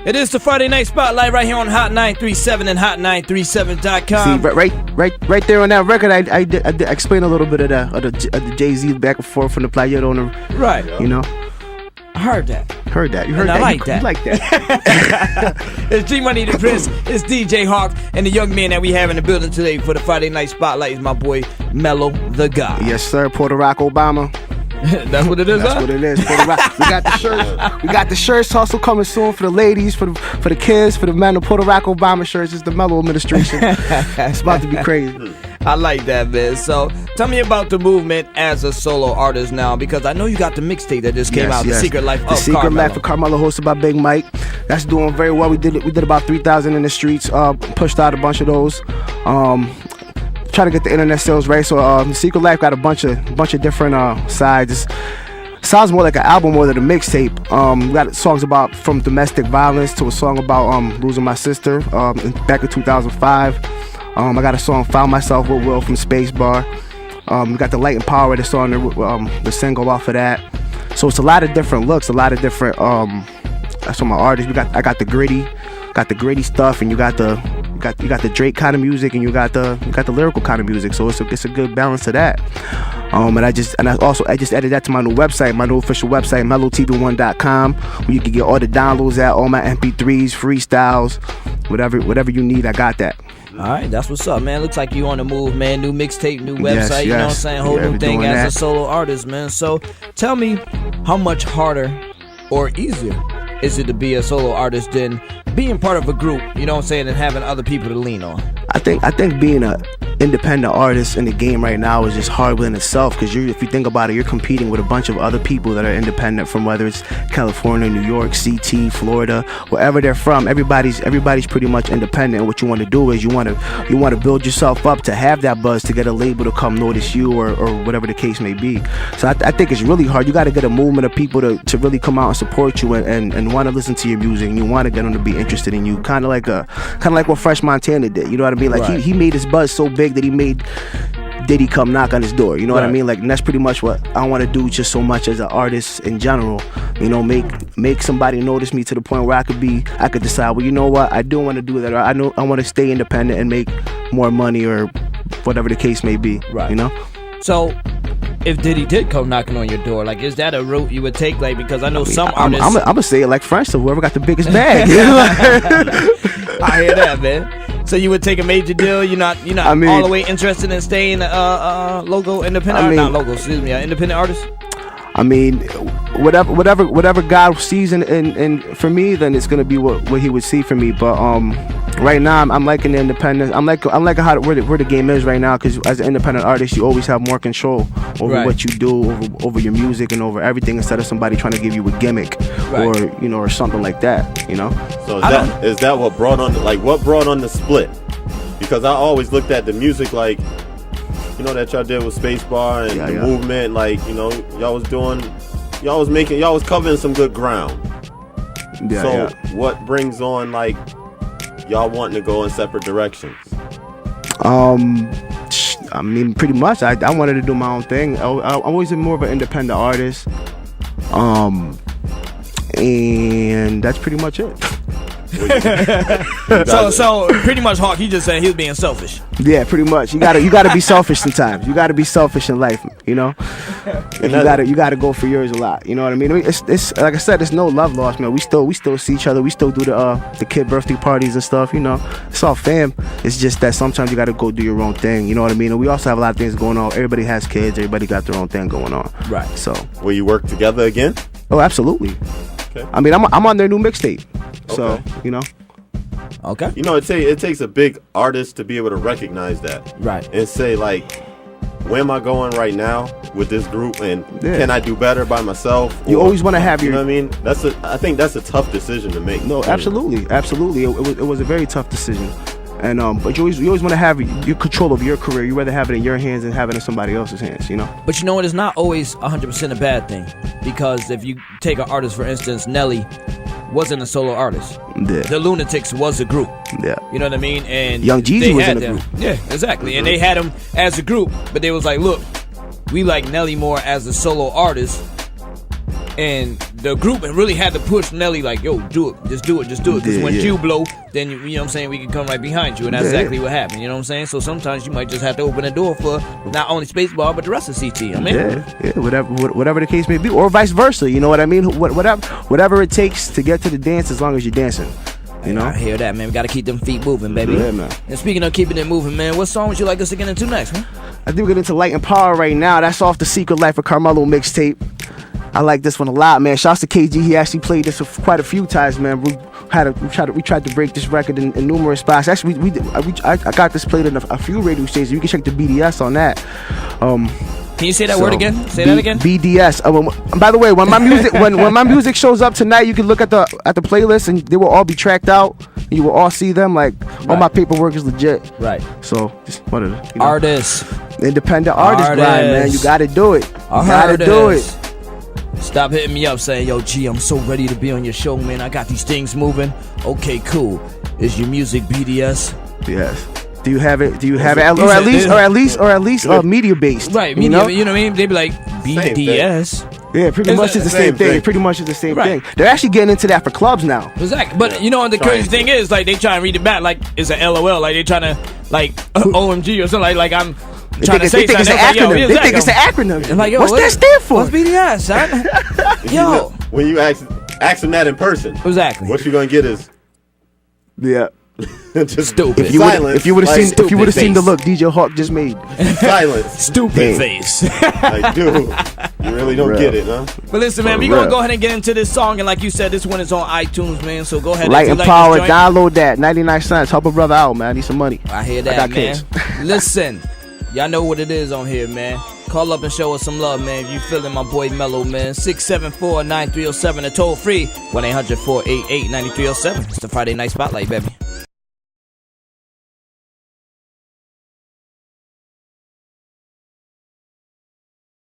It is the Friday Night Spotlight right here on Hot 937 and Hot937.com. See, right there on that record, I explained a little bit of the Jay-Z back and forth from the Playero on the, right. You know. I heard that. You heard and that. I like that. You like that. It's G-Money the Prince, it's DJ Hawk, and the young man that we have in the building today for the Friday Night Spotlight is my boy Melo The God. Yes, sir. Puerto Rico Obama. That's what it is. That's what it is. Puerto Rico. We got the shirts. We got the shirts also coming soon for the ladies, for the kids, for the men. The Puerto Rico Obama shirts. It's the Melo administration. It's about to be crazy. I like that, man. So tell me about the movement as a solo artist now, because I know you got the mixtape that just came out, The Secret Life of Carmelo. The Secret Life of Carmelo, hosted by Big Mike. That's doing very well. We did about 3,000 in the streets. Pushed out a bunch of those. Trying to get the internet sales right. So The Secret Life got a bunch of different sides. It sounds more like an album more than a mixtape. We got songs about from domestic violence to a song about losing my sister back in 2005. I got a song "Found Myself with Will" from Spacebar. We got the Light and Power, the song, the single off of that. So it's a lot of different looks, a lot of different. That's from my artists. I got the gritty stuff, and you got the Drake kind of music, and you got the lyrical kind of music. So it's a good balance of that. And I just added that to my new website, my new official website, melotv1.com, where you can get all the downloads at, all my MP3s, freestyles, whatever you need. I got that. All right, that's what's up, man. Looks like you on the move, man. New mixtape, new website, you know what I'm saying? Whole new thing as a solo artist, man. So tell me, how much harder or easier is it to be a solo artist than being part of a group, you know what I'm saying, and having other people to lean on? I think being an independent artist in the game right now is just hard within itself, because if you think about it, you're competing with a bunch of other people that are independent, from whether it's California, New York, CT, Florida, wherever they're from. Everybody's pretty much independent. And what you want to do is you want to build yourself up to have that buzz, to get a label to come notice you, or whatever the case may be. So I think it's really hard. You got to get a movement of people to really come out and support you and want to listen to your music, and you want to get them to be interested in you, kind of like what Fresh Montana did. You know what I mean? Like right. he made his buzz so big that he made Diddy come knock on his door. You know what I mean? Like, and that's pretty much what I want to do, just so much as an artist in general. You know, make somebody notice me to the point where I could decide, well, you know what, I do want to do that, or I want to stay independent and make more money, or whatever the case may be. Right. You know? So if Diddy did come knocking on your door, like, is that a route you would take? Like, because I know some artists. I'm gonna say it like French, so whoever got the biggest bag. I hear that, man. So you would take a major deal? You're not all the way interested in staying independent artist? I mean, whatever God sees in for me, then it's gonna be what He would see for me. But right now, I'm liking the independence. I'm liking where the game is right now, because as an independent artist, you always have more control over what you do, over your music, and over everything, instead of somebody trying to give you a gimmick, or something like that. You know. So is that what brought on the split? Because I always looked at the music like, you know, that y'all did with Spacebar and the movement, like, you know, y'all was covering some good ground. What brings on, like, y'all wanting to go in separate directions? I mean, pretty much, I wanted to do my own thing. I always been more of an independent artist. And that's pretty much it. So pretty much, Hawk, he just said he was being selfish. Yeah, pretty much. You gotta be selfish sometimes. You gotta be selfish in life, you know. And you gotta go for yours a lot. You know what I mean? It's like I said, there's no love lost, man. We still see each other. We still do the kid birthday parties and stuff. You know, it's all fam. It's just that sometimes you gotta go do your own thing. You know what I mean? And we also have a lot of things going on. Everybody has kids. Everybody got their own thing going on. Right. So will you work together again? Oh, absolutely. Okay. I mean, I'm on their new mixtape. So, you know. Okay. You know, it takes a big artist to be able to recognize that. Right. And say, like, where am I going right now with this group, and can I do better by myself? You always want to have your... You know what I mean? I think that's a tough decision to make. No, absolutely. Absolutely. It was a very tough decision. And but you always want to have your control of your career. You rather have it in your hands than have it in somebody else's hands, you know? But you know what? It's not always 100% a bad thing. Because if you take an artist, for instance, Nelly wasn't a solo artist. Yeah. The Lunatics was a group. Yeah. You know what I mean? And Young Jeezy was in a group. Yeah, exactly. And they had him as a group, but they was like, look, we like Nelly more as a solo artist, and the group really had to push Nelly like, yo, do it, just do it. Because when you blow, then you know what I'm saying, we can come right behind you, and that's exactly what happened. You know what I'm saying? So sometimes you might just have to open the door for not only Spacebar but the rest of CT. I mean, whatever the case may be, or vice versa. You know what I mean? Whatever it takes to get to the dance, as long as you're dancing. You know? I hear that, man. We got to keep them feet moving, baby. Yeah, man. And speaking of keeping it moving, man, what song would you like us to get into next, man? I think we're getting into Light and Power right now. That's off the Secret Life of Carmelo mixtape. I like this one a lot, man. Shouts to KG. He actually played this quite a few times, man. We tried to break this record in numerous spots. Actually, I got this played in a few radio stations. You can check the BDS on that. Can you say that word again? Say that again. BDS. By the way, when my music when my music shows up tonight, you can look at the playlist and they will all be tracked out. And you will all see them. Like all my paperwork is legit. Right. So just wanted to, artists, independent artist grind, man. You got to do it. You got to do it. Stop hitting me up saying, yo, G, I'm so ready to be on your show, man. I got these things moving. Okay, cool. Is your music BDS? Yes. Do you have it? Or at least media based? Right. Media. You know what I mean? They be like BDS. Yeah, pretty much is the same thing. Pretty much is the same thing. They're actually getting into that for clubs now. Exactly. But you know, the crazy thing is, like, they try and read it back like it's an LOL. Like they trying to like OMG or something. Like I'm trying to say something. They think it's an acronym. And like, yo, what's that stand for? What's BDS, son? Yo. When you ask them that in person, exactly. What you gonna get is just stupid. If you would have seen the look DJ Hawk just made. Silence. Stupid face. Like, dude, you really don't get it, huh? But listen, man, we're gonna go ahead and get into this song, and like you said, this one is on iTunes, man. So go ahead. Light and Power, download that. 99 cents. Help a brother out, man. I need some money. I hear that, man. Listen, y'all know what it is on here, man. Call up and show us some love, man. If you feeling my boy Melo, man. 674-9307, a toll free 1-800-488-9307. It's the Friday Night Spotlight, baby.